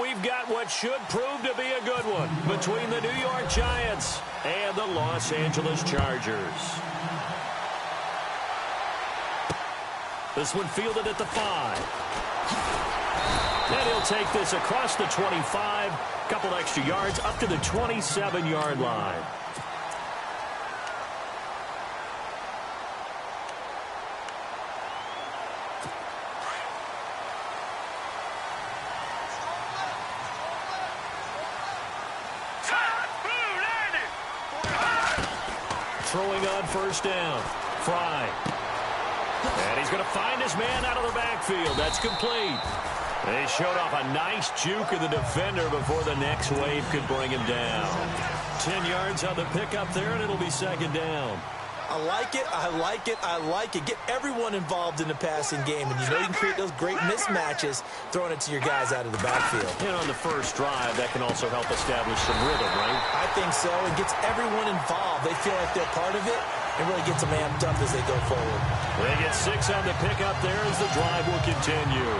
we've got what should prove to be a good one between the New York Giants and the Los Angeles Chargers. This one fielded at the 5. And he'll take this across the 25, couple extra yards up to the 27-yard line. Throwing on first down. Fry. And he's going to find his man out of the backfield. That's complete. They showed off a nice juke of the defender before the next wave could bring him down. 10 yards on the pickup there, and it'll be second down. I like it, I like it, I like it. Get everyone involved in the passing game, and you know you can create those great mismatches throwing it to your guys out of the backfield. And on the first drive, that can also help establish some rhythm, right? I think so. It gets everyone involved. They feel like they're part of it, and really gets them amped up as they go forward. They get 6 on the pickup there as the drive will continue.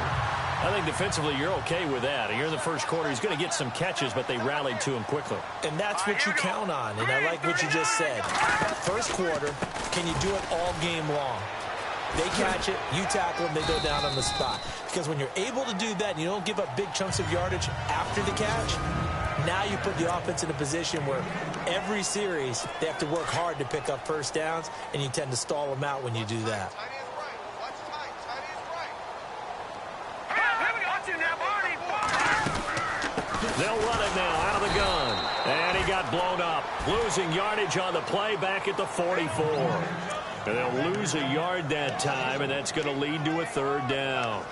I think defensively you're okay with that. Here in the first quarter, he's going to get some catches, but they rallied to him quickly. And that's what you count on, and I like what you just said. First quarter, can you do it all game long? They catch it, you tackle them, they go down on the spot. Because when you're able to do that and you don't give up big chunks of yardage after the catch, now you put the offense in a position where every series they have to work hard to pick up first downs, and you tend to stall them out when you do that. They'll run it now out of the gun. And he got blown up. Losing yardage on the play back at the 44. And they'll lose a yard that time, and that's going to lead to a third down.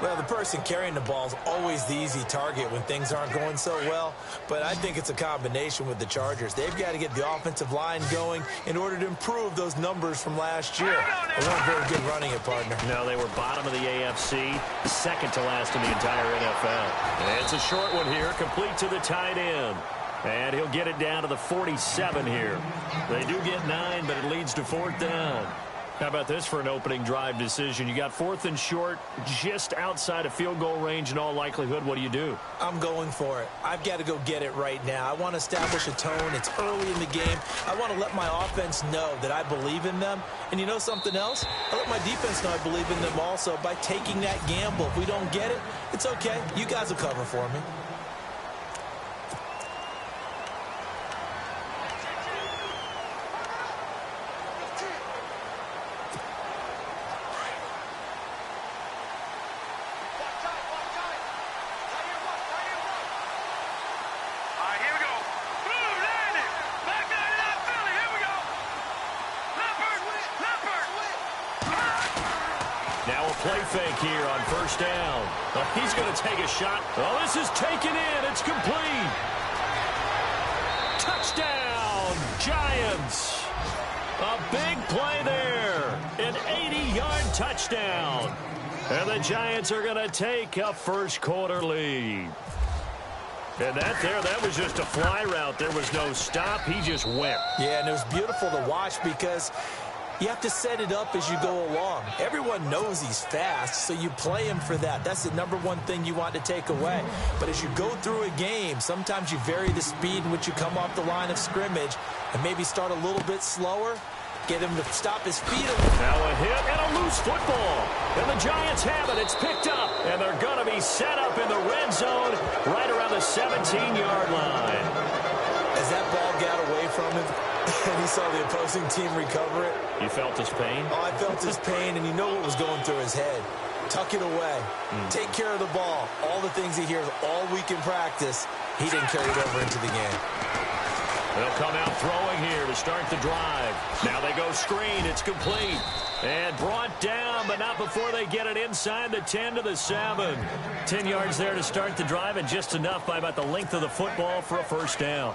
Well, the person carrying the ball is always the easy target when things aren't going so well. But I think it's a combination with the Chargers. They've got to get the offensive line going in order to improve those numbers from last year. They weren't very good running it, partner. No, they were bottom of the AFC, second to last in the entire NFL. And it's a short one here, complete to the tight end. And he'll get it down to the 47 here. They do get 9, but it leads to fourth down. How about this for an opening drive decision? You got 4th and short, just outside of field goal range in all likelihood. What do you do? I'm going for it. I've got to go get it right now. I want to establish a tone. It's early in the game. I want to let my offense know that I believe in them. And you know something else? I let my defense know I believe in them also by taking that gamble. If we don't get it, it's okay. You guys will cover for me. Play fake here on first down. He's going to take a shot. Oh, this is taken in. It's complete. Touchdown, Giants. A big play there. An 80-yard touchdown. And the Giants are going to take a first quarter lead. And that was just a fly route. There was no stop. He just went. Yeah, and it was beautiful to watch because you have to set it up as you go along. Everyone knows he's fast, so you play him for that. That's the number one thing you want to take away. But as you go through a game, sometimes you vary the speed in which you come off the line of scrimmage and maybe start a little bit slower, get him to stop his feet. Now a hit and a loose football. And the Giants have it. It's picked up. And they're going to be set up in the red zone right around the 17-yard line. As that ball got away from him, and he saw the opposing team recover it. You felt his pain? Oh, I felt his pain, and you know what was going through his head. Tuck it away. Take care of the ball. All the things he hears all week in practice, he didn't carry it over into the game. They'll come out throwing here to start the drive. Now they go screen. It's complete. And brought down, but not before they get it inside the 10 to the 7. 10 yards there to start the drive, and just enough by about the length of the football for a first down.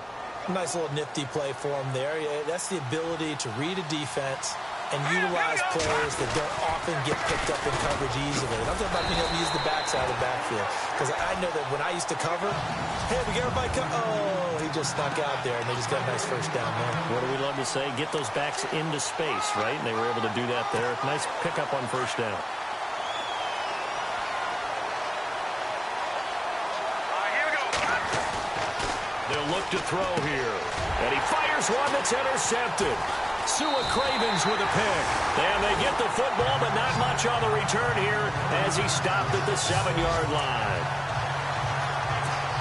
Nice little nifty play for him there. Yeah, that's the ability to read a defense and utilize players that don't often get picked up in coverage easily. And I'm talking about being able to use the backside of the backfield. Because I know that when I used to cover, hey, we get everybody oh, he just snuck out there, and they just got a nice first down there. What do we love to say? Get those backs into space, right? And they were able to do that there. Nice pickup on first down. They'll look to throw here. And he fires one that's intercepted. Sua Cravens with a pick. And they get the football, but not much on the return here as he stopped at the 7-yard line.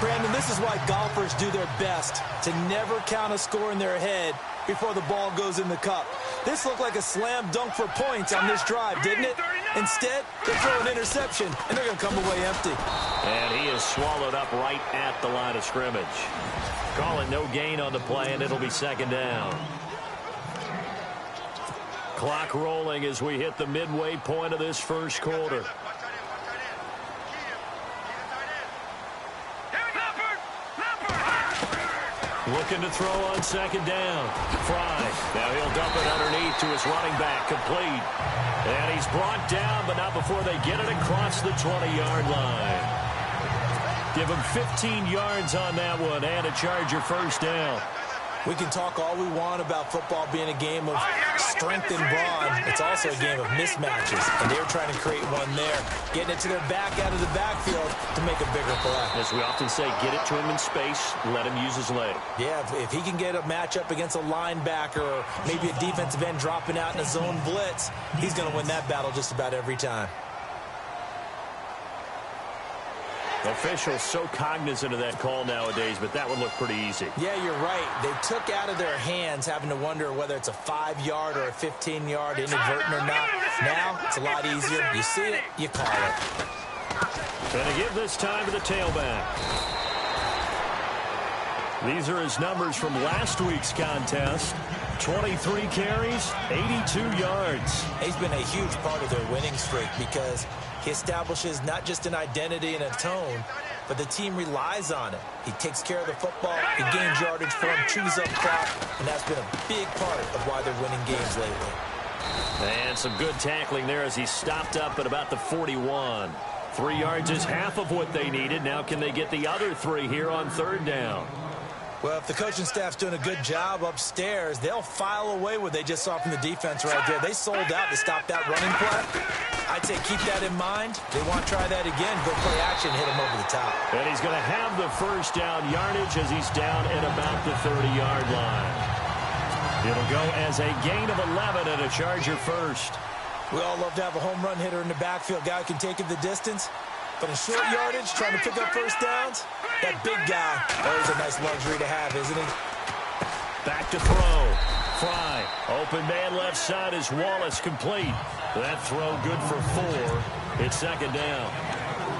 Brandon, this is why golfers do their best to never count a score in their head before the ball goes in the cup. This looked like a slam dunk for points on this drive, didn't it? Instead, they throw an interception, and they're going to come away empty. And he is swallowed up right at the line of scrimmage. Call it no gain on the play, and it'll be second down. Clock rolling as we hit the midway point of this first quarter. Looking to throw on second down. Fry. Now he'll dump it underneath to his running back. Complete. And he's brought down, but not before they get it across the 20-yard line. Give him 15 yards on that one and a Charger first down. We can talk all we want about football being a game of strength and brawn. It's also a game of mismatches, and they're trying to create one there, getting it to their back out of the backfield to make a bigger play. As we often say, get it to him in space, let him use his leg. Yeah, if he can get a matchup against a linebacker or maybe a defensive end dropping out in a zone blitz, he's going to win that battle just about every time. Officials so cognizant of that call nowadays, but that would look pretty easy. Yeah, you're right. They took out of their hands having to wonder whether it's a 5-yard or a 15-yard inadvertent or not. Now, it's a lot easier. You see it, you call it. Going to give this time to the tailback. These are his numbers from last week's contest. 23 carries, 82 yards. He's been a huge part of their winning streak because he establishes not just an identity and a tone, but the team relies on it. He takes care of the football, he gains yardage for him, chews up clock, and that's been a big part of why they're winning games lately. And some good tackling there as he stopped up at about the 41. 3 yards is half of what they needed. Now can they get the other 3 here on third down? Well, if the coaching staff's doing a good job upstairs, they'll file away what they just saw from the defense right there. They sold out to stop that running play. I'd say keep that in mind. They want to try that again. Go play action, hit him over the top. And he's going to have the first down yardage as he's down at about the 30-yard line. It'll go as a gain of 11 and a Charger first. We all love to have a home run hitter in the backfield. Guy who can take it the distance. But in short yardage, trying to pick up first downs, that big guy, always a nice luxury to have, isn't he? Back to throw. Fry. Open man left side is Wallace, complete. That throw good for 4. It's second down.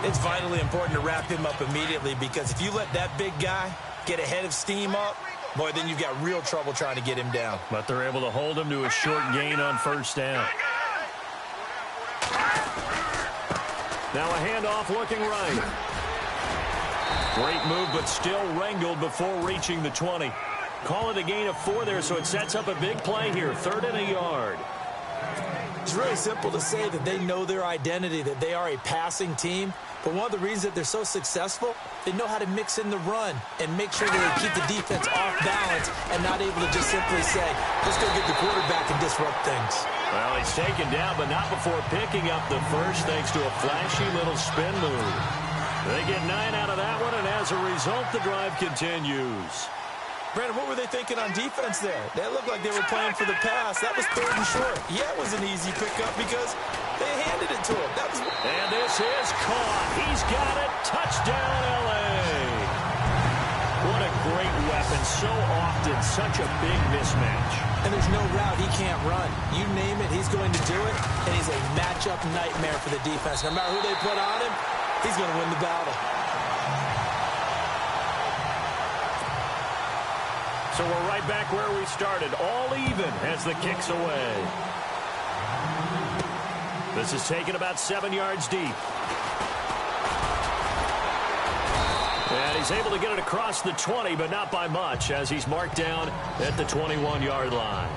It's vitally important to wrap him up immediately because if you let that big guy get a head of steam up, boy, then you've got real trouble trying to get him down. But they're able to hold him to a short gain on first down. Now a handoff looking right. Great move, but still wrangled before reaching the 20. Call it a gain of 4 there, so it sets up a big play here. 3rd and a yard. It's really simple to say that they know their identity, that they are a passing team. But one of the reasons that they're so successful, they know how to mix in the run and make sure that they keep the defense off balance and not able to just simply say, let's go get the quarterback and disrupt things. Well, he's taken down, but not before picking up the first thanks to a flashy little spin move. They get 9 out of that one, and as a result, the drive continues. Brandon, what were they thinking on defense there? They looked like they were playing for the pass. That was 3rd and short. Yeah, it was an easy pickup because they handed it to him. And this is caught. He's got it. Touchdown, L.A. What a great weapon. So often, such a big mismatch. And there's no route he can't run. You name it, he's going to do it. And he's a matchup nightmare for the defense. No matter who they put on him, he's going to win the battle. So we're right back where we started, all even as the kick's away. This is taken about 7 yards deep. And he's able to get it across the 20, but not by much, as he's marked down at the 21-yard line.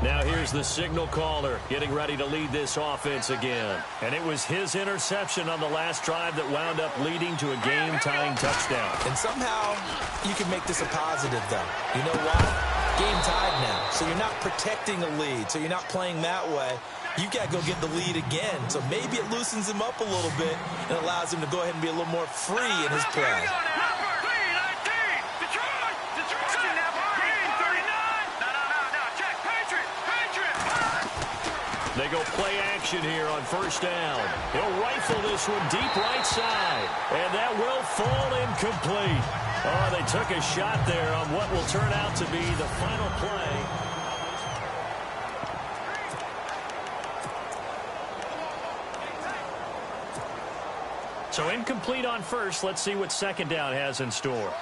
Now here's the signal caller getting ready to lead this offense again. And it was his interception on the last drive that wound up leading to a game-tying touchdown. And somehow you can make this a positive, though. You know why? Game tied now. So you're not protecting a lead. So you're not playing that way. you got to go get the lead again. So maybe it loosens him up a little bit and allows him to go ahead and be a little more free in his play. They go play action here on first down. He'll rifle this one deep right side. And that will fall incomplete. Oh, they took a shot there on what will turn out to be the final play. So incomplete on first. Let's see what second down has in store.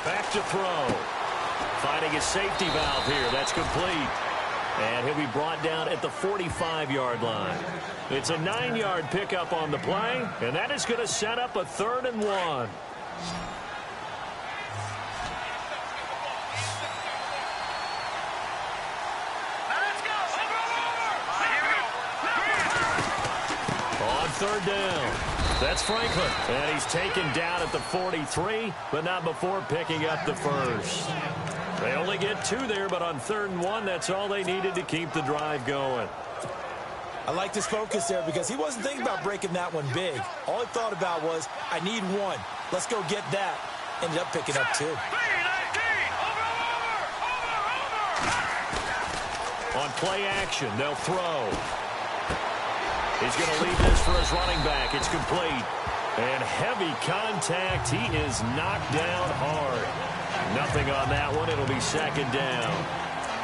Back to throw. Finding his safety valve here. That's complete. And he'll be brought down at the 45-yard line. It's a 9-yard pickup on the play, and that is going to set up a 3rd and 1. On 3rd down. That's Franklin. And he's taken down at the 43, but not before picking up the first. They only get 2 there, but on 3rd and 1, that's all they needed to keep the drive going. I like this focus there because he wasn't thinking about breaking that one big. All he thought about was, I need 1. Let's go get that. Ended up picking up 2. On play action, they'll throw. He's going to leave this for his running back. It's complete. And heavy contact. He is knocked down hard. Nothing on that one. It'll be 2nd down.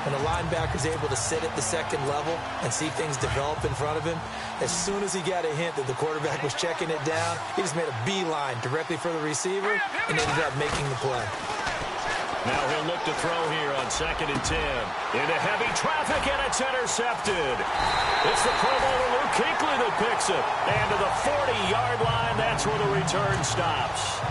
When a linebacker's able to sit at the 2nd level and see things develop in front of him, as soon as he got a hint that the quarterback was checking it down, he just made a beeline directly for the receiver and ended up making the play. Now he'll look to throw here on 2nd and 10. Into heavy traffic, and it's intercepted. It's the Pro Bowler Luke Kuechly that picks it. And to the 40-yard line, that's where the return stops.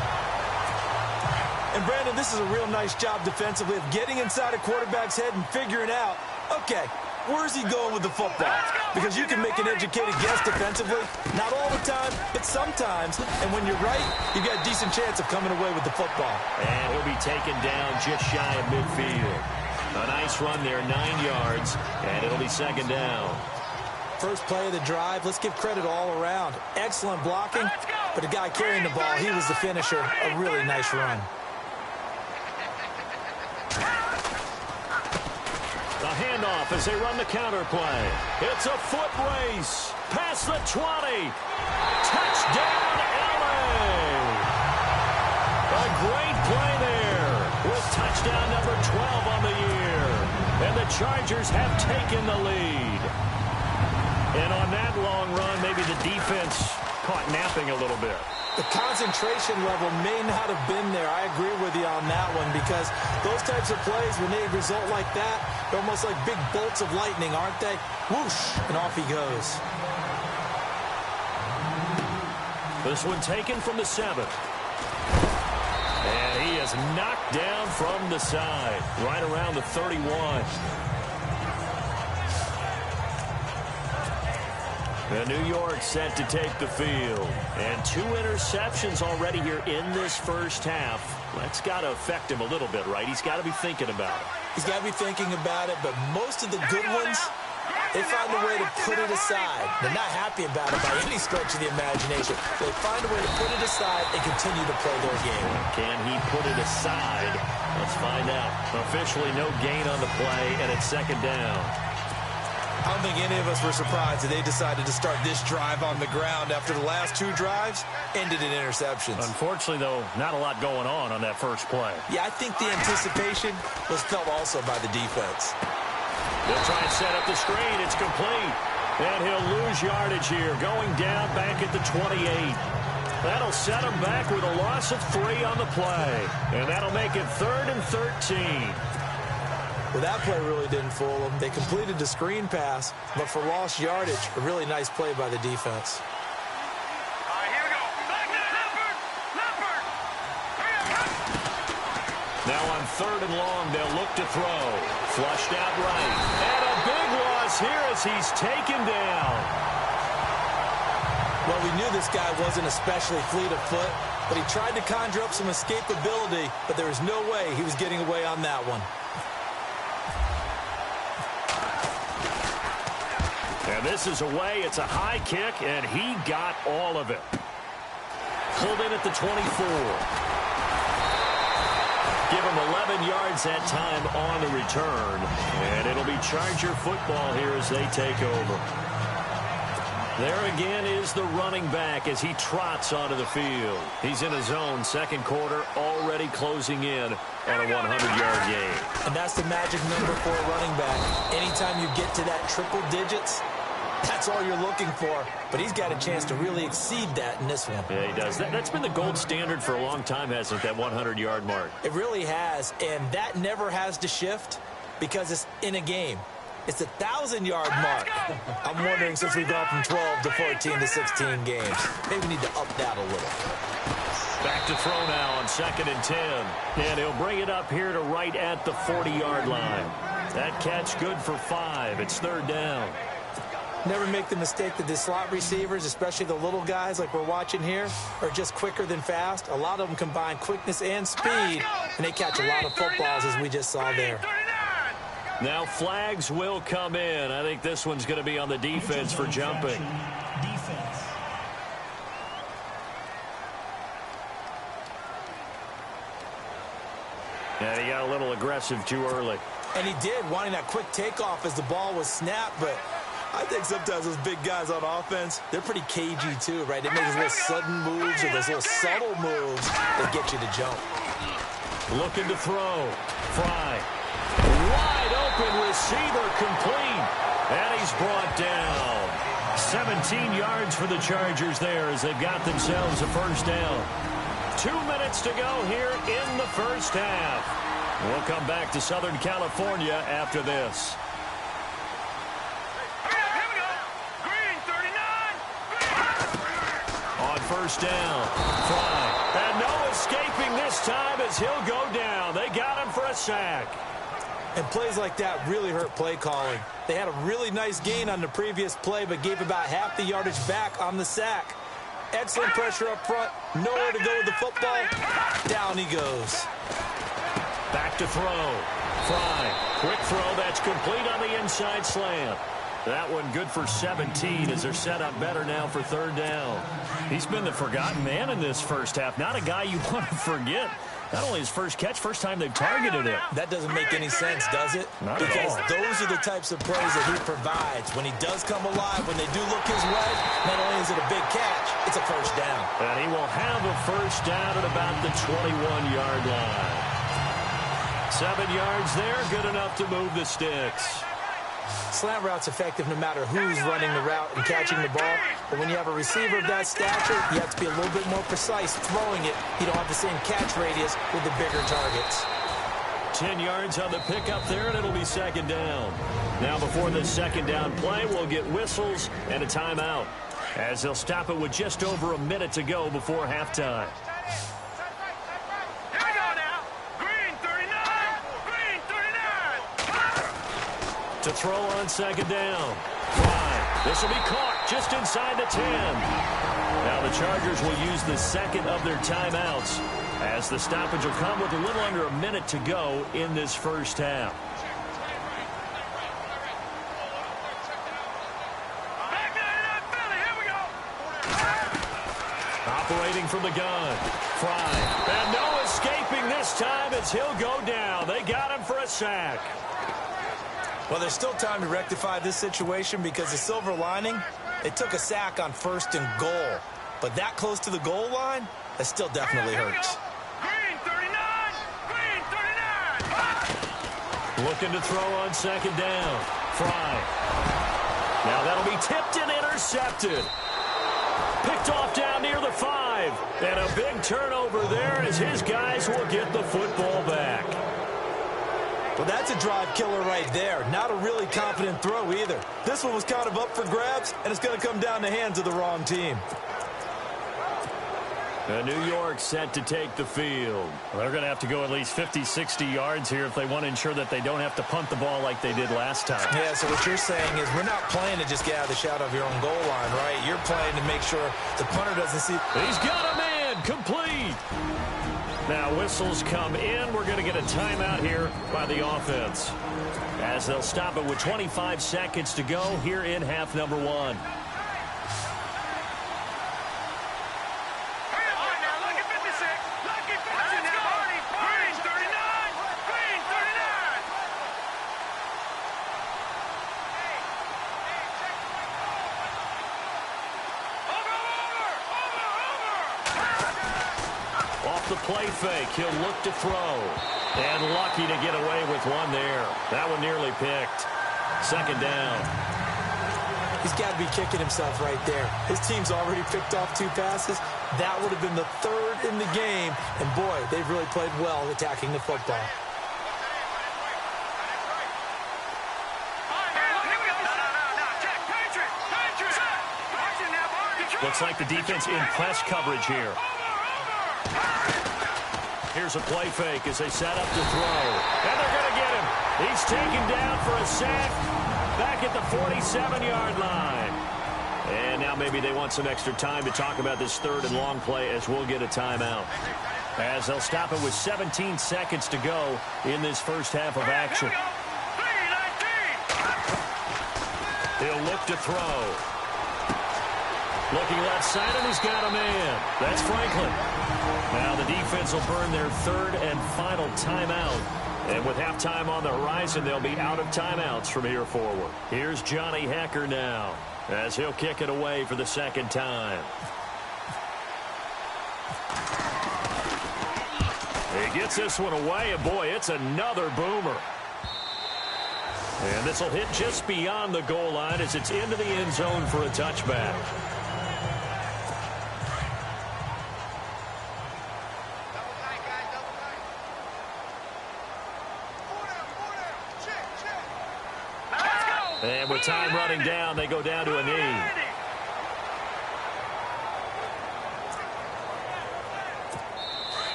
And, Brandon, this is a real nice job defensively of getting inside a quarterback's head and figuring out, okay, where's he going with the football? Because you can make an educated guess defensively. Not all the time, but sometimes. And when you're right, you've got a decent chance of coming away with the football. And he'll be taken down just shy of midfield. A nice run there, 9 yards, and it'll be 2nd down. First play of the drive, let's give credit all around. Excellent blocking, but the guy carrying the ball, he was the finisher. A really nice run. The handoff as they run the counter play. It's a foot race. Past the 20. Touchdown, LA. A great play there with touchdown number 12 on the year. And the Chargers have taken the lead. And on that long run, maybe the defense caught napping a little bit. The concentration level may not have been there. I agree with you on that one because those types of plays, when they result like that, they're almost like big bolts of lightning, aren't they? Whoosh, and off he goes. This one taken from the 7th. And he is knocked down from the side, right around the 31. And New York set to take the field. And 2 interceptions already here in this first half. That's got to affect him a little bit, right? He's got to be thinking about it. He's got to be thinking about it, but most of the good ones, they find a way to put it aside. They're not happy about it by any stretch of the imagination. They find a way to put it aside and continue to play their game. Can he put it aside? Let's find out. Officially no gain on the play, and it's 2nd down. I don't think any of us were surprised that they decided to start this drive on the ground after the last 2 drives ended in interceptions. Unfortunately, though, not a lot going on that first play. Yeah, I think the anticipation was felt also by the defense. They'll try and set up the screen. It's complete. And he'll lose yardage here, going down back at the 28. That'll set him back with a loss of 3 on the play. And that'll make it 3rd and 13. Well, that play really didn't fool them. They completed the screen pass, but for lost yardage, a really nice play by the defense. All right, here we go. Back to Leopard. Now on 3rd and long, they'll look to throw. Flushed out right. And a big loss here as he's taken down. Well, we knew this guy wasn't especially fleet of foot, but he tried to conjure up some escapability, but there was no way he was getting away on that one. And this is away. It's a high kick, and he got all of it. Pulled in at the 24. Give him 11 yards that time on the return. And it'll be Charger football here as they take over. There again is the running back as he trots onto the field. He's in his zone, second quarter, already closing in on a 100-yard gain. And that's the magic number for a running back. Anytime you get to that triple digits, that's all you're looking for. But he's got a chance to really exceed that in this one. Yeah, he does. That's been the gold standard for a long time, hasn't it, that 100-yard mark? It really has, and that never has to shift because it's in a game. It's a 1,000-yard mark. I'm wondering, since we've gone from 12 to 14 to 16 games, maybe we need to up that a little. Back to throw now on 2nd and 10. And he'll bring it up here to right at the 40-yard line. That catch good for 5. It's 3rd down. Never make the mistake that the slot receivers, especially the little guys like we're watching here, are just quicker than fast. A lot of them combine quickness and speed, and they catch a lot of footballs, as we just saw there. Now flags will come in. I think this one's going to be on the defense for jumping. And he got a little aggressive too early. And he did, wanting that quick takeoff as the ball was snapped, but I think sometimes those big guys on offense, they're pretty cagey too, right? They make those little sudden moves or those little subtle moves that get you to jump. Looking to throw. Fry. Wide open receiver complete. And he's brought down. 17 yards for the Chargers there as they've got themselves a first down. 2 minutes to go here in the first half. We'll come back to Southern California after this. On first down, Fry. And no escaping this time as he'll go down. They got him for a sack. And plays like that really hurt play calling. They had a really nice gain on the previous play, but gave about half the yardage back on the sack. Excellent pressure up front. Nowhere to go with the football. Down he goes. Back to throw. Fry. Quick throw. That's complete on the inside slant. That one good for 17 as they're set up better now for 3rd down. He's been the forgotten man in this first half. Not a guy you want to forget. Not only his first catch, first time they've targeted it. That doesn't make any sense, does it? Not because at all. Those are the types of plays that he provides. When he does come alive, when they do look his way, not only is it a big catch, it's a first down. And he will have a first down at about the 21-yard line. 7 yards there, good enough to move the sticks. Slant route's effective no matter who's running the route and catching the ball. But when you have a receiver of that stature, you have to be a little bit more precise throwing it. You don't have the same catch radius with the bigger targets. 10 yards on the pickup there, and it'll be 2nd down. Now before the 2nd down play, we'll get whistles and a timeout, as they'll stop it with just over a minute to go before halftime. To throw on 2nd down. Fry. This will be caught just inside the 10. Now the Chargers will use the second of their timeouts as the stoppage will come with a little under a minute to go in this first half. Operating from the gun. Fry. And no escaping this time as he'll go down. They got him for a sack. Well, there's still time to rectify this situation because the silver lining, they took a sack on 1st and goal. But that close to the goal line, that still definitely hurts. Green 39! Green 39! Looking to throw on 2nd down. Fry. Now that'll be tipped and intercepted. Picked off down near the 5. And a big turnover there as his guys will get the football back. Well, that's a drive killer right there. Not a really confident throw either. This one was kind of up for grabs, and it's going to come down the hands of the wrong team. New York set to take the field. Well, they're going to have to go at least 50, 60 yards here if they want to ensure that they don't have to punt the ball like they did last time. Yeah, so what you're saying is we're not playing to just get out of the shadow of your own goal line, right? You're playing to make sure the punter doesn't see. He's got a man, complete. Now whistles come in. We're going to get a timeout here by the offense, as they'll stop it with 25 seconds to go here in half number one. The play fake. He'll look to throw. And lucky to get away with one there. That one nearly picked. Second down. He's got to be kicking himself right there. His team's already picked off 2 passes. That would have been the 3rd in the game. And, boy, they've really played well attacking the football. Looks like the defense in press coverage here. Here's a play fake as they set up to throw. And they're going to get him. He's taken down for a sack back at the 47-yard line. And now maybe they want some extra time to talk about this 3rd and long play as we'll get a timeout. As they'll stop it with 17 seconds to go in this first half of action. He'll look to throw. Looking left side, and he's got a man. That's Franklin. Now the defense will burn their 3rd and final timeout. And with halftime on the horizon, they'll be out of timeouts from here forward. Here's Johnny Hecker now, as he'll kick it away for the 2nd time. He gets this one away, and boy, it's another boomer. And this will hit just beyond the goal line as it's into the end zone for a touchback. And with time running down, they go down to a knee.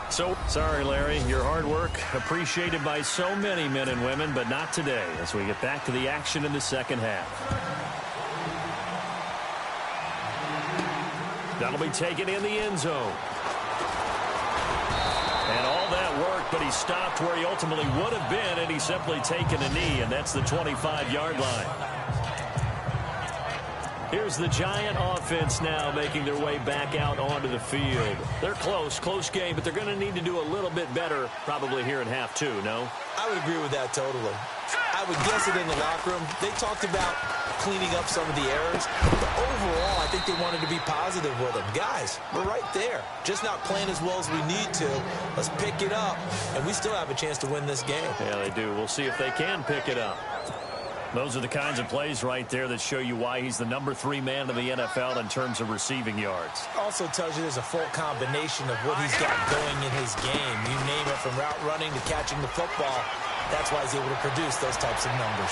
So, sorry, Larry, your hard work appreciated by so many men and women, but not today as we get back to the action in the second half. That'll be taken in the end zone. And all that work, but he stopped where he ultimately would have been, and he's simply taken a knee, and that's the 25-yard line. Here's the Giant offense now making their way back out onto the field. They're close game, but they're going to need to do a little bit better probably here in half 2, no? I would agree with that totally. I would guess it in the locker room. They talked about cleaning up some of the errors, but overall, I think they wanted to be positive with them. Guys, we're right there. Just not playing as well as we need to. Let's pick it up, and we still have a chance to win this game. Yeah, they do. We'll see if they can pick it up. Those are the kinds of plays right there that show you why he's the number 3 man in the NFL in terms of receiving yards. Also tells you there's a full combination of what he's got going in his game. You name it, from route running to catching the football. That's why he's able to produce those types of numbers.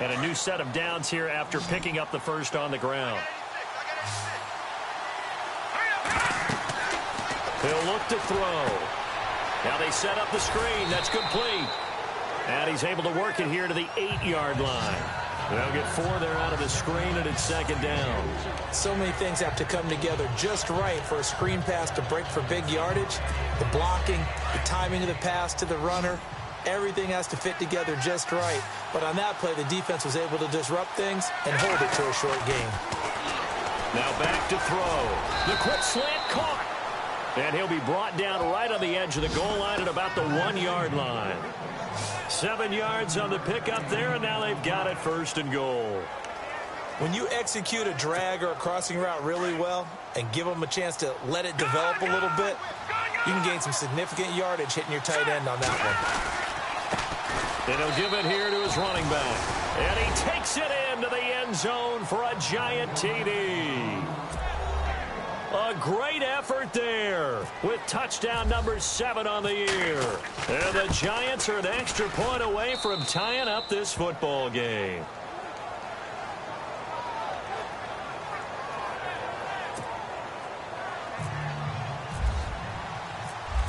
And a new set of downs here after picking up the first on the ground. He'll look to throw. Now they set up the screen. That's complete. And he's able to work it here to the 8-yard line. They'll get 4 there out of the screen, and it's second down. So many things have to come together just right for a screen pass to break for big yardage. The blocking, the timing of the pass to the runner. Everything has to fit together just right. But on that play, the defense was able to disrupt things and hold it to a short game. Now back to throw. The quick slant caught. And he'll be brought down right on the edge of the goal line at about the 1-yard line. 7 yards on the pickup there, and now they've got it first and goal. When you execute a drag or a crossing route really well and give them a chance to let it develop a little bit, you can gain some significant yardage hitting your tight end on that one. And he'll give it here to his running back. And he takes it into the end zone for a Giant TD. A great effort there with touchdown number 7 on the year. And the Giants are an extra point away from tying up this football game.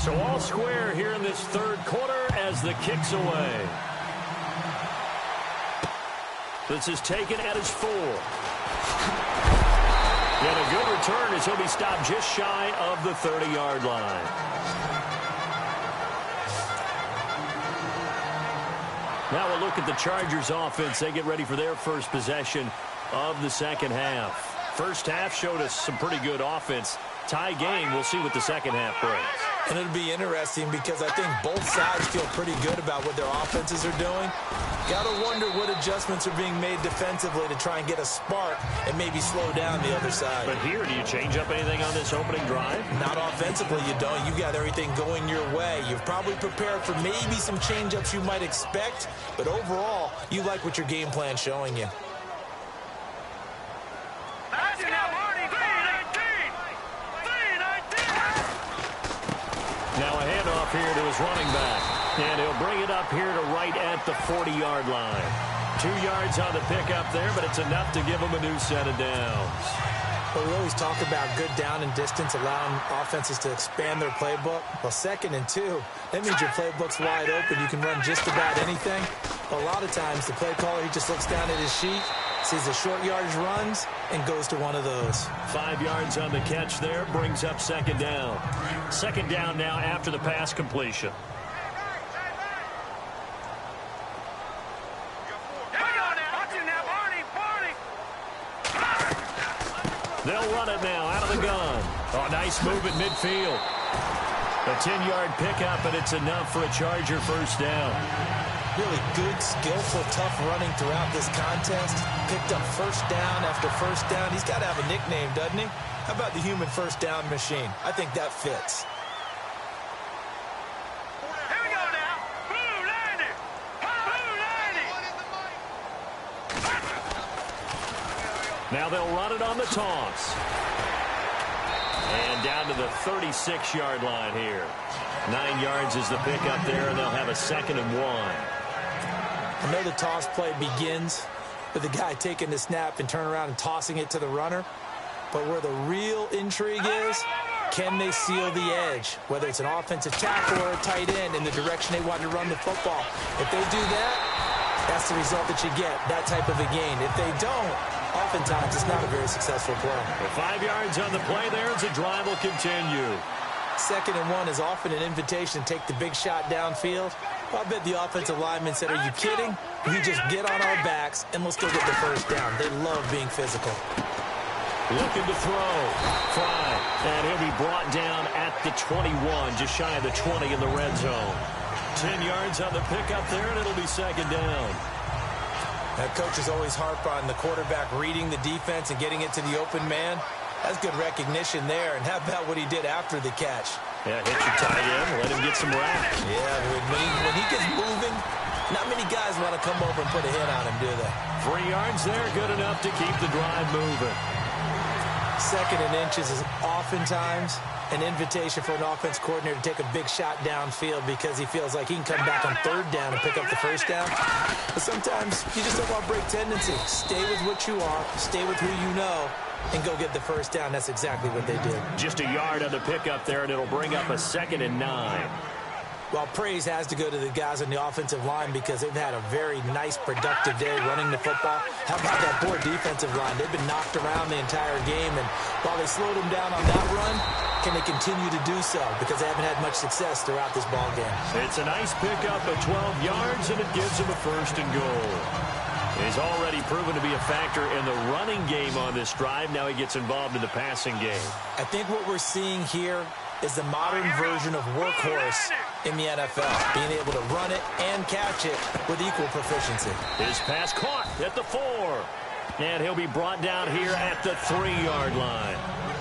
So all square here in this third quarter as the kick's away. This is taken at his 4. And a good return as he'll be stopped just shy of the 30-yard line. Now we'll look at the Chargers offense. They get ready for their first possession of the second half. First half showed us some pretty good offense. Tie game, we'll see what the second half brings. And it'll be interesting because I think both sides feel pretty good about what their offenses are doing. Got to wonder what adjustments are being made defensively to try and get a spark and maybe slow down the other side. But here, do you change up anything on this opening drive? Not offensively, you don't. You got everything going your way. You've probably prepared for maybe some change-ups you might expect, but overall, you like what your game plan's showing you. Now a handoff here to his running back. And he'll bring it up here to right at the 40-yard line. 2 yards on the pickup there, but it's enough to give him a new set of downs. But we always talk about good down and distance, allowing offenses to expand their playbook. Well, 2nd and 2, that means your playbook's wide open. You can run just about anything. A lot of times, the play caller, he just looks down at his sheet, sees the short yardage runs, and goes to one of those. 5 yards on the catch there, brings up 2nd down. 2nd down now after the pass completion. They'll run it now out of the gun. Oh, nice move at midfield. A 10-yard pickup, and it's enough for a Charger first down. Really good, skillful, tough running throughout this contest. Picked up first down after first down. He's got to have a nickname, doesn't he? How about the human first down machine? I think that fits. Here we go now. Blue 90. Blue 90. Now they'll run it on the toss. And down to the 36-yard line here. 9 yards is the pickup there, and they'll have a 2nd and 1. I know the toss play begins with the guy taking the snap and turning around and tossing it to the runner. But where the real intrigue is, can they seal the edge? Whether it's an offensive tackle or a tight end in the direction they want to run the football. If they do that, that's the result that you get, that type of a gain. If they don't, oftentimes it's not a very successful play. Well, 5 yards on the play there as the drive will continue. 2nd and 1 is often an invitation to take the big shot downfield. I bet the offensive lineman said, are you kidding? We just get on our backs and let's go get the first down. They love being physical. Looking to throw. Fry. And he'll be brought down at the 21, just shy of the 20 in the red zone. 10 yards on the pickup there, and it'll be 2nd down. That coach is always harp on the quarterback reading the defense and getting it to the open man. That's good recognition there. And how about what he did after the catch? Yeah, hit your tight end, let him get some reps. Yeah, when he gets moving, not many guys want to come over and put a hit on him, do they? 3 yards there, good enough to keep the drive moving. 2nd and inches is oftentimes an invitation for an offense coordinator to take a big shot downfield because he feels like he can come back on 3rd down and pick up the first down. But sometimes you just don't want break tendency. Stay with what you are, stay with who you know, and go get the first down. That's exactly what they did. Just a yard on the pickup there, and it'll bring up a 2nd and 9. Well, praise has to go to the guys on the offensive line because they've had a very nice, productive day running the football. How about that poor defensive line? They've been knocked around the entire game, and while they slowed them down on that run, can they continue to do so? Because they haven't had much success throughout this ball game. It's a nice pickup of 12 yards, and it gives them a 1st and goal. He's already proven to be a factor in the running game on this drive. Now he gets involved in the passing game. I think what we're seeing here is the modern version of workhorse in the NFL, being able to run it and catch it with equal proficiency. His pass caught at the 4. And he'll be brought down here at the 3-yard line.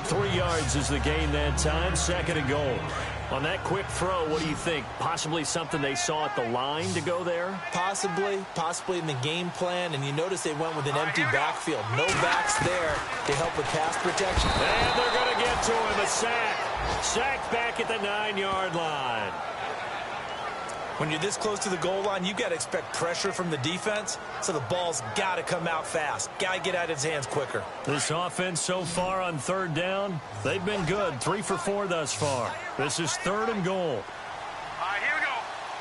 3 yards is the gain that time, 2nd and goal. On that quick throw, what do you think? Possibly something they saw at the line to go there? Possibly in the game plan. And you notice they went with an empty backfield. No backs there to help with pass protection. And they're going to get to him. A sack. Sacked back at the 9-yard line. When you're this close to the goal line, you've got to expect pressure from the defense, so the ball's got to come out fast. Got to get out of his hands quicker. This offense so far on third down, they've been good. 3 for 4 thus far. This is 3rd and goal. All right, here we go.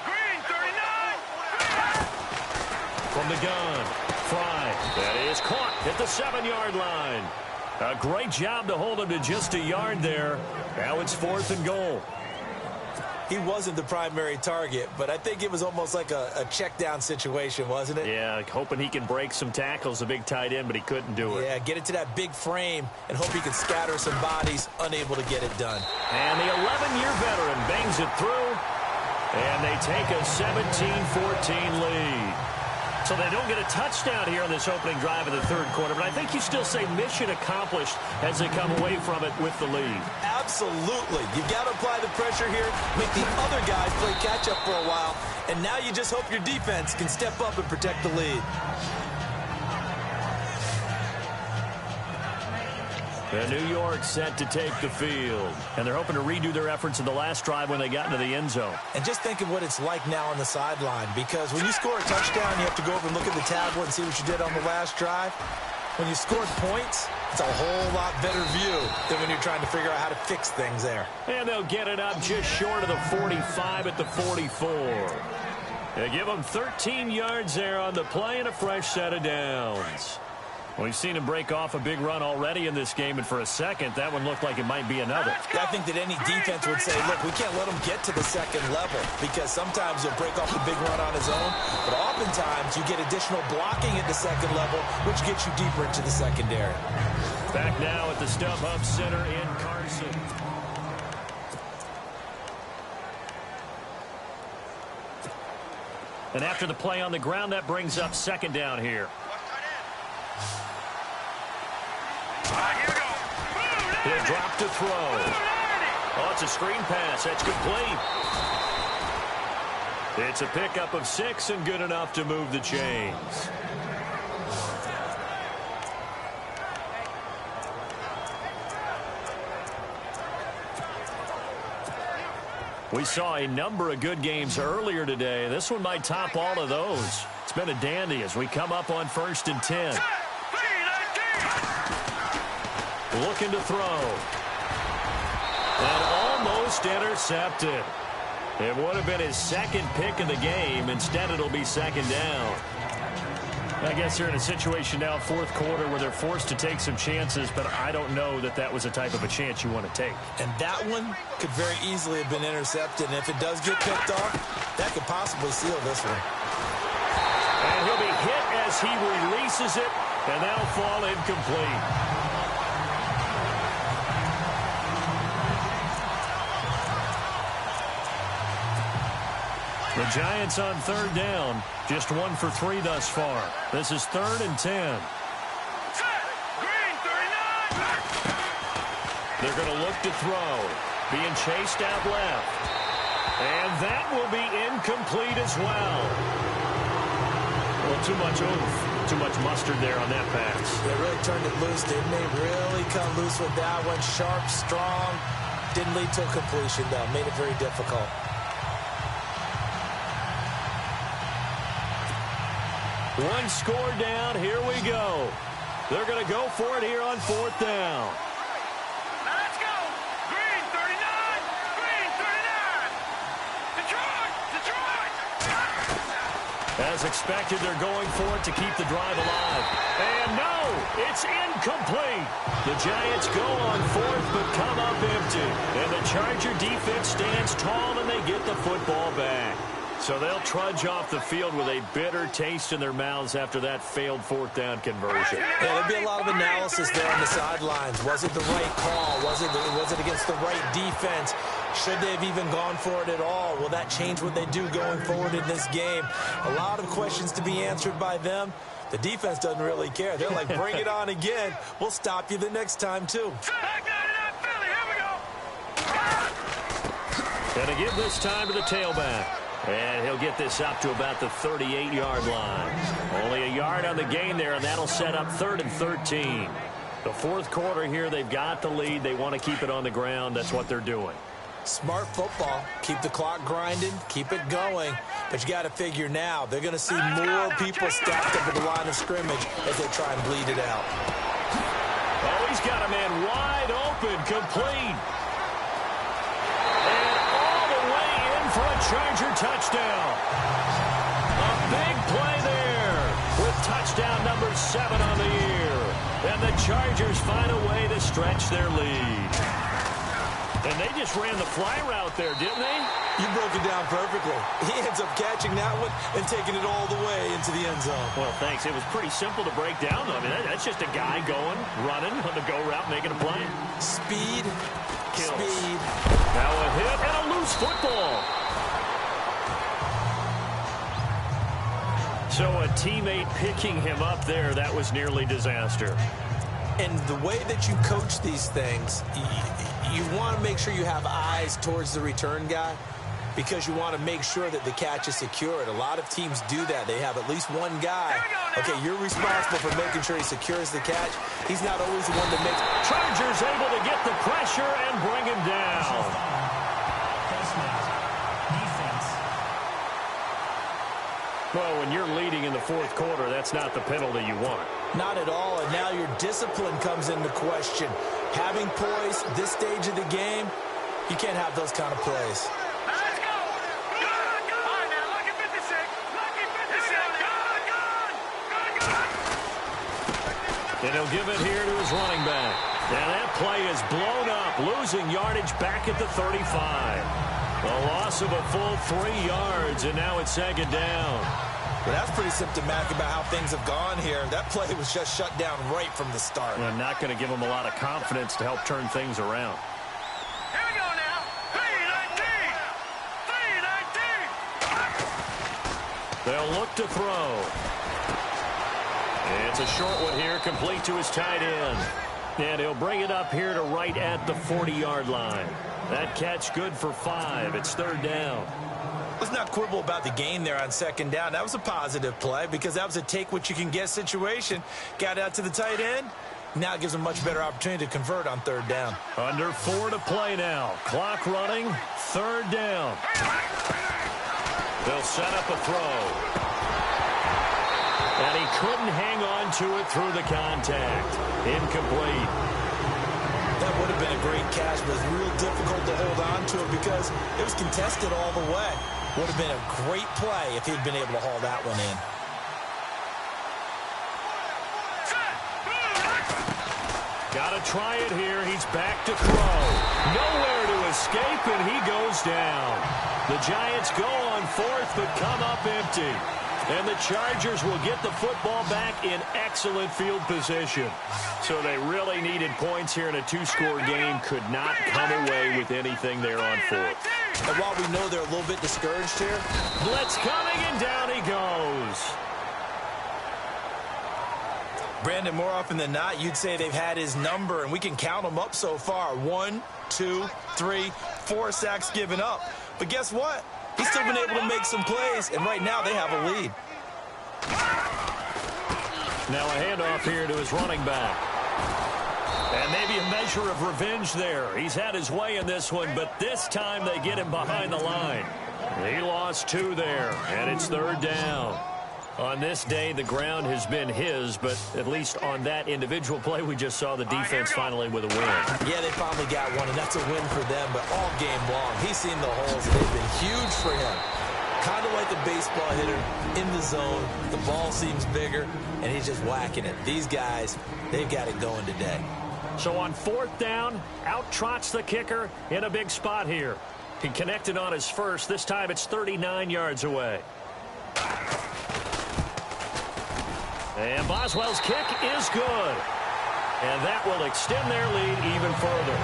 Green, 39. From the gun, Fry. That is caught at the 7-yard line. A great job to hold him to just a yard there. Now it's 4th and goal. He wasn't the primary target, but I think it was almost like a check down situation, wasn't it? Yeah, hoping he can break some tackles, a big tight end, but he couldn't do it. Yeah, get it to that big frame and hope he can scatter some bodies, unable to get it done. And the 11-year veteran bangs it through, and they take a 17-14 lead. So they don't get a touchdown here on this opening drive of the 3rd quarter, but I think you still say mission accomplished as they come away from it with the lead. Absolutely. You've got to apply the pressure here, make the other guys play catch-up for a while, and now you just hope your defense can step up and protect the lead. And New York set to take the field. And they're hoping to redo their efforts in the last drive when they got into the end zone. And just think of what it's like now on the sideline, because when you score a touchdown, you have to go over and look at the tablet and see what you did on the last drive. When you scored points, it's a whole lot better view than when you're trying to figure out how to fix things there. And they'll get it up just short of the 45 at the 44. They give them 13 yards there on the play and a fresh set of downs. We've seen him break off a big run already in this game, and for a second, that one looked like it might be another. I think that any defense would say, look, we can't let him get to the second level, because sometimes he'll break off the big run on his own, but oftentimes you get additional blocking at the second level, which gets you deeper into the secondary. Back now at the StubHub Center in Carson. And after the play on the ground, that brings up 2nd down here. He'll drop to throw. Oh, it's a screen pass. That's complete. It's a pickup of 6 and good enough to move the chains. We saw a number of good games earlier today. This one might top all of those. It's been a dandy as we come up on 1st and 10. Looking to throw. And almost intercepted. It would have been his 2nd pick of the game. Instead, it'll be 2nd down. I guess they're in a situation now, 4th quarter, where they're forced to take some chances, but I don't know that that was the type of a chance you want to take. And that one could very easily have been intercepted, and if it does get picked off, that could possibly seal this one. And he'll be hit as he releases it, and that'll fall incomplete. The Giants on 3rd down, just 1 for 3 thus far. This is 3rd and 10. Green, 39. They're going to look to throw. Being chased out left. And that will be incomplete as well. Well, too much oomph, too much mustard there on that pass. They really turned it loose, didn't they? Really cut loose with that one. Sharp, strong. Didn't lead to a completion, though. Made it very difficult. One score down. Here we go. They're going to go for it here on 4th down. Now let's go. Green, 39. Green, 39. Detroit. As expected, they're going for it to keep the drive alive. And no, it's incomplete. The Giants go on 4th, but come up empty. And the Charger defense stands tall, and they get the football back. So they'll trudge off the field with a bitter taste in their mouths after that failed 4th down conversion. Yeah, there'll be a lot of analysis there on the sidelines. Was it the right call? Was it against the right defense? Should they have even gone for it at all? Will that change what they do going forward in this game? A lot of questions to be answered by them. The defense doesn't really care. They're like, bring it on again. We'll stop you the next time, too. Back 99 Philly. Here we go. Going to give this time to the tailback. And he'll get this up to about the 38-yard line. Only a yard on the gain there, and that'll set up 3rd and 13. The fourth quarter here, they've got the lead. They want to keep it on the ground. That's what they're doing. Smart football. Keep the clock grinding. Keep it going. But you got to figure now, they're going to see more people stacked up at the line of scrimmage as they try and bleed it out. Oh, he's got a man wide open, complete. And all the way in for a Charger touchdown. A big play there with touchdown number 7 on the year. And the Chargers find a way to stretch their lead. And they just ran the fly route there, didn't they? You broke it down perfectly. He ends up catching that one and taking it all the way into the end zone. Well, thanks. It was pretty simple to break down, though. I mean, that's just a guy going, running on the go route, making a play. Speed, kills. Speed. Now a hit and a loose football. So a teammate picking him up there, that was nearly disaster. And the way that you coach these things, you want to make sure you have eyes towards the return guy because you want to make sure that the catch is secured. A lot of teams do that. They have at least one guy. Okay, you're responsible for making sure he secures the catch. He's not always the one that makes. Chargers able to get the pressure and bring him down. Well, when you're leading in the fourth quarter, that's not the penalty you want. Not at all, and now your discipline comes into question. Having poise this stage of the game, you can't have those kind of plays. Let's go! Good! All right, now, lucky 56. Lucky 56. Good! And he'll give it here to his running back. And that play is blown up, losing yardage back at the 35. A loss of a full 3 yards, and now it's 2nd down. Well, that's pretty symptomatic about how things have gone here. That play was just shut down right from the start. I'm not going to give them a lot of confidence to help turn things around. Here we go now. 3-19. 3-19. They'll look to throw. It's a short one here, complete to his tight end. And he'll bring it up here to right at the 40-yard line. That catch good for 5. It's 3rd down. Let's not quibble about the gain there on 2nd down. That was a positive play because that was a take-what-you-can-get situation. Got out to the tight end. Now it gives them a much better opportunity to convert on 3rd down. Under 4 to play now. Clock running. 3rd down. They'll set up a throw. And he couldn't hang on to it through the contact. Incomplete. That would have been a great catch, but it's real difficult to hold on to it because it was contested all the way. Would have been a great play if he'd been able to haul that one in. Got to try it here. He's back to throw. Nowhere to escape, and he goes down. The Giants go on 4th, but come up empty. And the Chargers will get the football back in excellent field position. So they really needed points here in a 2-score game. Could not come away with anything there on 4th. And while we know they're a little bit discouraged here. Blitz coming, and down he goes. Brandon, more often than not, you'd say they've had his number, and we can count them up so far. 1, 2, 3, 4 sacks given up. But guess what? He's still been able to make some plays, and right now they have a lead. Now a handoff here to his running back. And maybe a measure of revenge there. He's had his way in this one, but this time they get him behind the line. He lost 2 there, and it's 3rd down. On this day, the ground has been his, but at least on that individual play, we just saw the defense finally with a win. Yeah, they finally got one, and that's a win for them, but all game long, he's seen the holes, and they've been huge for him. Kind of like a baseball hitter in the zone. The ball seems bigger, and he's just whacking it. These guys, they've got it going today. So on 4th down, out trots the kicker in a big spot here. He connected on his first. This time it's 39 yards away. And Boswell's kick is good. And that will extend their lead even further.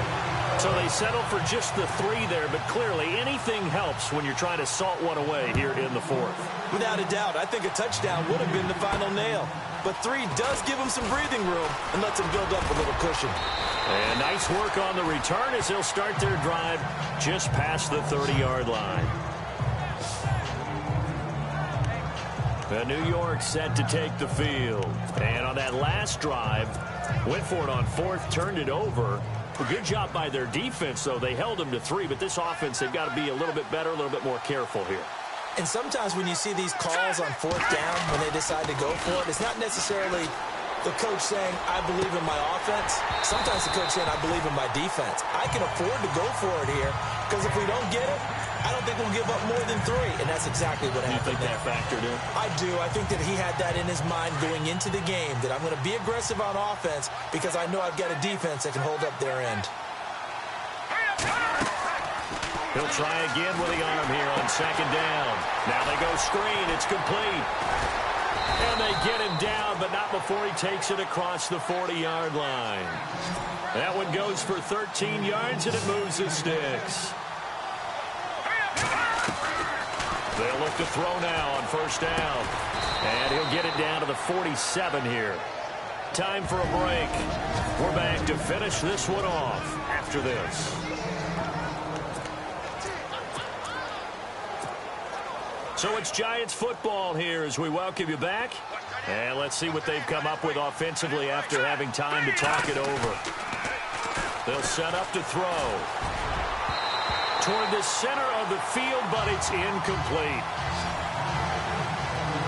So they settle for just the 3 there, but clearly anything helps when you're trying to salt one away here in the 4th. Without a doubt, I think a touchdown would have been the final nail. but 3 does give him some breathing room and lets him build up a little cushion. And nice work on the return as they'll start their drive just past the 30-yard line. And New York set to take the field. And on that last drive, went for it on 4th, turned it over. A good job by their defense, though. They held them to 3, but this offense, they've got to be a little bit better, a little bit more careful here. And sometimes when you see these calls on 4th down, when they decide to go for it, it's not necessarily the coach saying, I believe in my offense. Sometimes the coach saying, I believe in my defense. I can afford to go for it here because if we don't get it, I don't think we'll give up more than 3. And that's exactly what happened. You think that factored in? I do. I think that he had that in his mind going into the game, that I'm going to be aggressive on offense because I know I've got a defense that can hold up their end. He'll try again with the arm here on 2nd down. Now they go screen. It's complete. And they get him down, but not before he takes it across the 40-yard line. That one goes for 13 yards, and it moves the sticks. They'll look to throw now on 1st down. And he'll get it down to the 47 here. Time for a break. We're back to finish this one off after this. So it's Giants football here as we welcome you back. And let's see what they've come up with offensively after having time to talk it over. They'll set up to throw. Toward the center of the field, but it's incomplete.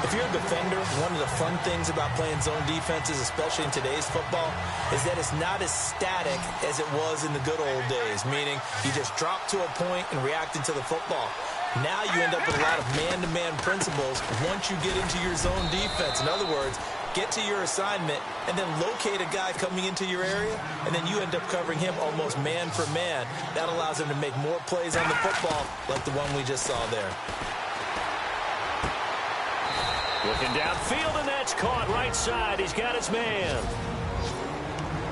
If you're a defender, one of the fun things about playing zone defenses, especially in today's football, is that it's not as static as it was in the good old days, meaning you just drop to a point and reacted to the football. Now you end up with a lot of man-to-man principles once you get into your zone defense. In other words, get to your assignment and then locate a guy coming into your area, and then you end up covering him almost man for man. That allows him to make more plays on the football like the one we just saw there. Looking downfield, and that's caught right side. He's got his man.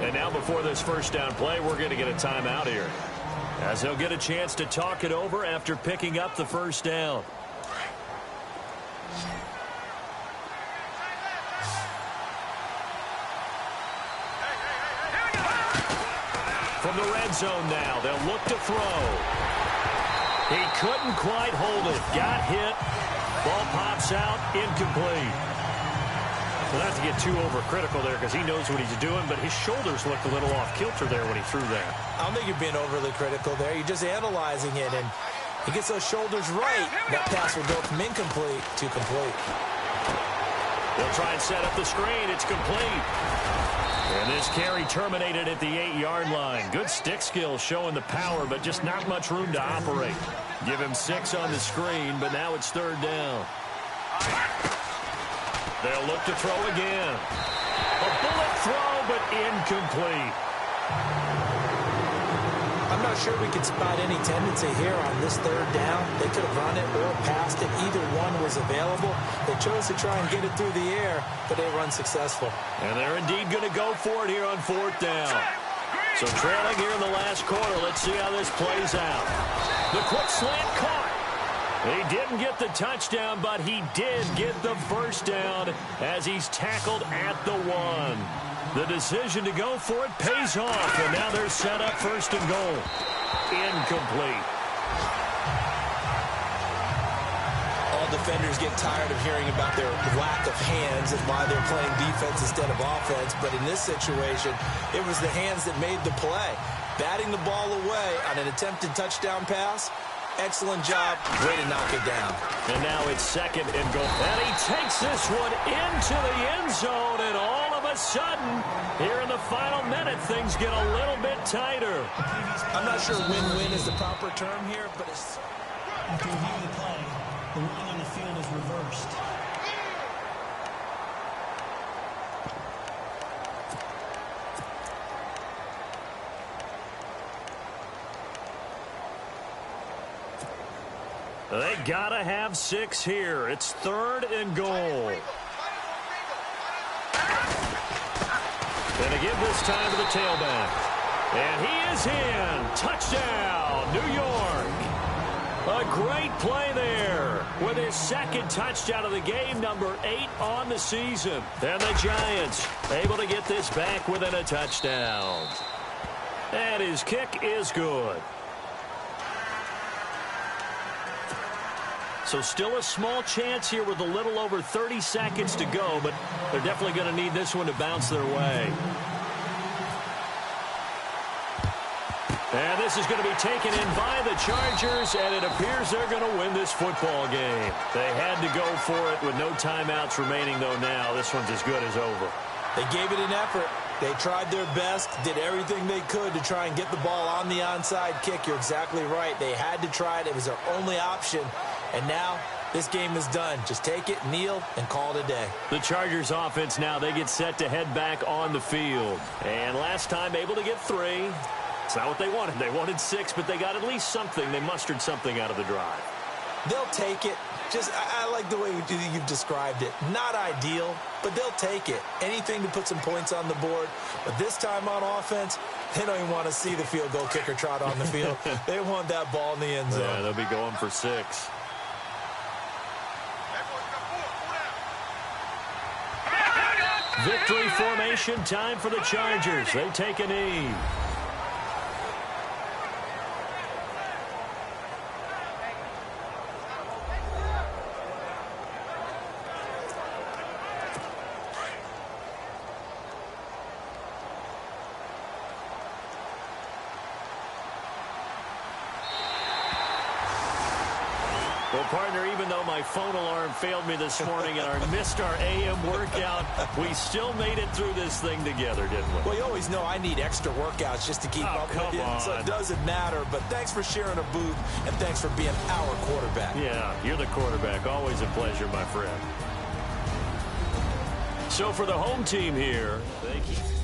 And now before this 1st down play, we're going to get a timeout here, as they'll get a chance to talk it over after picking up the 1st down. From the red zone now, they'll look to throw. He couldn't quite hold it. Got hit. Ball pops out. Incomplete. Well, not to get too overcritical there because he knows what he's doing, but his shoulders looked a little off kilter there when he threw that. I don't think you're being overly critical there. You're just analyzing it, and he gets those shoulders right. That pass will go from incomplete to complete. They'll try and set up the screen. It's complete. And this carry terminated at the 8-yard line. Good stick skills showing the power, but just not much room to operate. Give him 6 on the screen, but now it's 3rd down. They'll look to throw again. A bullet throw, but incomplete. I'm not sure we can spot any tendency here on this 3rd down. They could have run it or passed it. Either one was available. They chose to try and get it through the air, but they were unsuccessful. And they're indeed going to go for it here on 4th down. So trailing here in the last quarter. Let's see how this plays out. The quick slant caught. He didn't get the touchdown, but he did get the 1st down as he's tackled at the 1. The decision to go for it pays off, and now they're set up 1st and goal. Incomplete. All defenders get tired of hearing about their lack of hands and why they're playing defense instead of offense, but in this situation, it was the hands that made the play. Batting the ball away on an attempted touchdown pass. Excellent job. Way to knock it down. And now it's 2nd and goal. And he takes this one into the end zone, and all of a sudden, here in the final minute, things get a little bit tighter. I'm not sure win-win is the proper term here, but it's... After reviewing the play, the ruling on the field is reversed. They gotta have 6 here. It's 3rd and goal. And they give this time to the tailback. And he is in. Touchdown, New York. A great play there with his second touchdown of the game, number 8 on the season. And the Giants able to get this back within a touchdown. And his kick is good. So still a small chance here with a little over 30 seconds to go, but they're definitely going to need this one to bounce their way. And this is going to be taken in by the Chargers, and it appears they're going to win this football game. They had to go for it with no timeouts remaining, though now. This one's as good as over. They gave it an effort. They tried their best, did everything they could to try and get the ball on the onside kick. You're exactly right. They had to try it. It was their only option. And now this game is done. Just take it, kneel, and call it a day. The Chargers offense now, they get set to head back on the field. And last time able to get 3. It's not what they wanted. They wanted 6, but they got at least something. They mustered something out of the drive. They'll take it. I like the way you've described it. Not ideal, but they'll take it. Anything to put some points on the board. But this time on offense, they don't even want to see the field goal kicker trot on the field. They want that ball in the end zone. Yeah, they'll be going for 6. Victory formation time for the Chargers. They take a knee. Well, partner, even though my phone alarm failed me this morning and I missed our AM workout, we still made it through this thing together, didn't we? Well, you always know I need extra workouts just to keep up with you, so it doesn't matter. But thanks for sharing a booth, and thanks for being our quarterback. Yeah, you're the quarterback. Always a pleasure, my friend. So for the home team here, thank you.